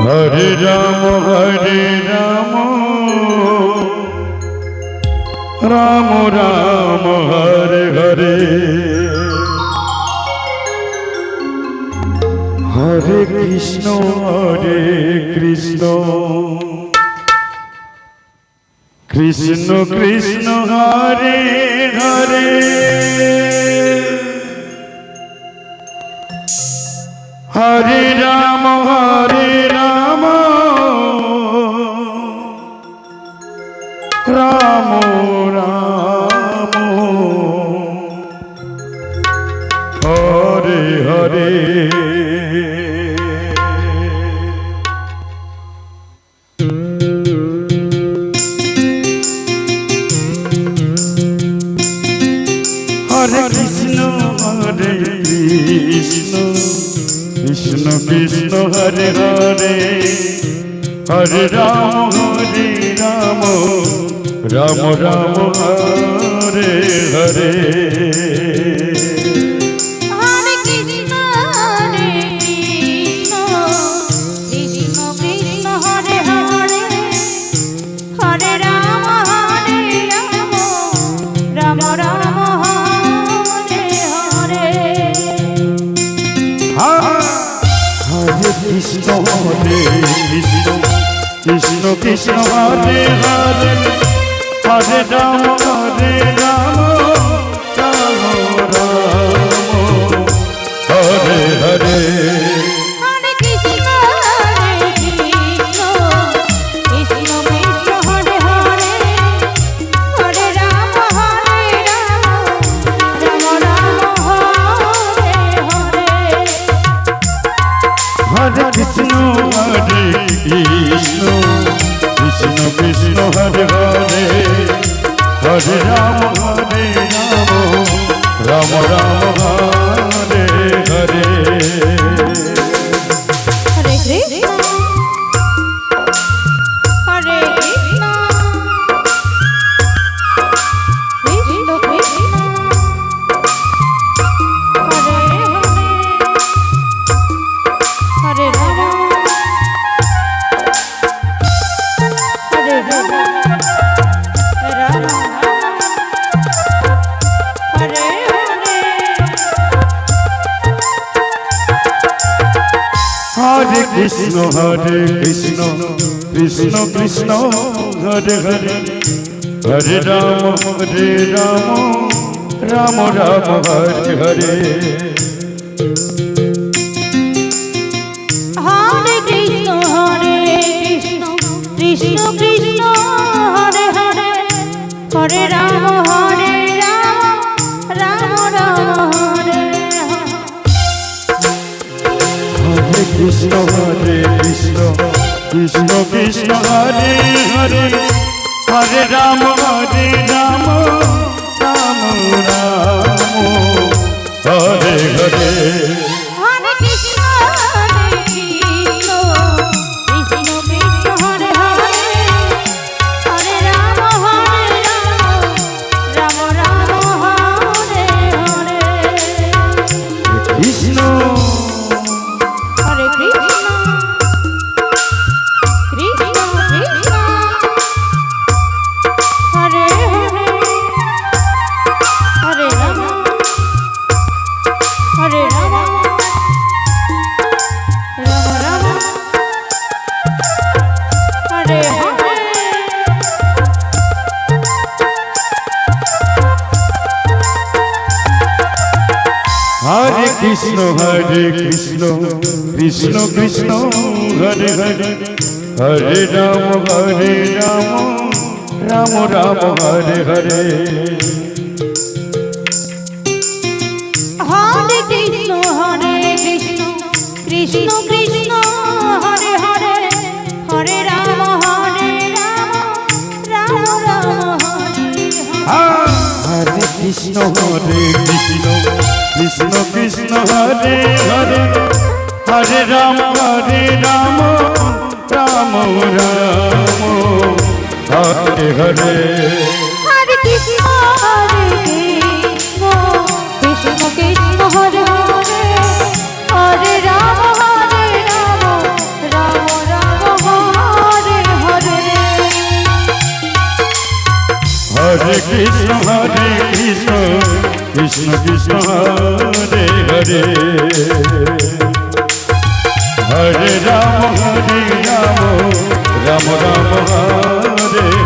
Hare Ram Ram Ram Hare Hare Hare Krishna Krishna Krishna Hare Hare Hare Ram Ram Ram Hare Hare Hare Krishna Krishna Krishna Hare Hare Hare Ram Ram Ram Hare Hare Krishna Hare Krishna Krishna Hare Hare Hare Ram Ram Hare Hare Hare Krishna Krishna Krishna Hare Hare Hare Ram Ram Ram Hare Hare Hare Krishna Krishna Krishna Hare Hare Hare Ram Ram Ram Hare Hare Hare Krishna Krishna Krishna Hare Hare Hare Ram Ram Ram Hare Hare Krishna Krishna Krishna Hare Hare Hare Ram Ram Ram Hare Hare Hare Krishna Krishna Krishna Hare Hare Hare Ram Ram Ram Hare Hare Krishna Hare Krishna Krishna Krishna Hare Hare Hare Ram Ram Ram Hare Hare Hare Krishna Krishna Krishna Hare Hare Hare Ram Ram Ram Hare Hare Hare Krishna Krishna Krishna Hare Hare Hare Ram Ram Ram Hare Krishna Krishna Krishna Hare Hare Hare Ram Ram Ram Hare Hare Hare Krishna Krishna Krishna Hare Hare Hare Ram Ram Ram Krishna Krishna Krishna Hare Hare Hare Ram Ram Ram Hare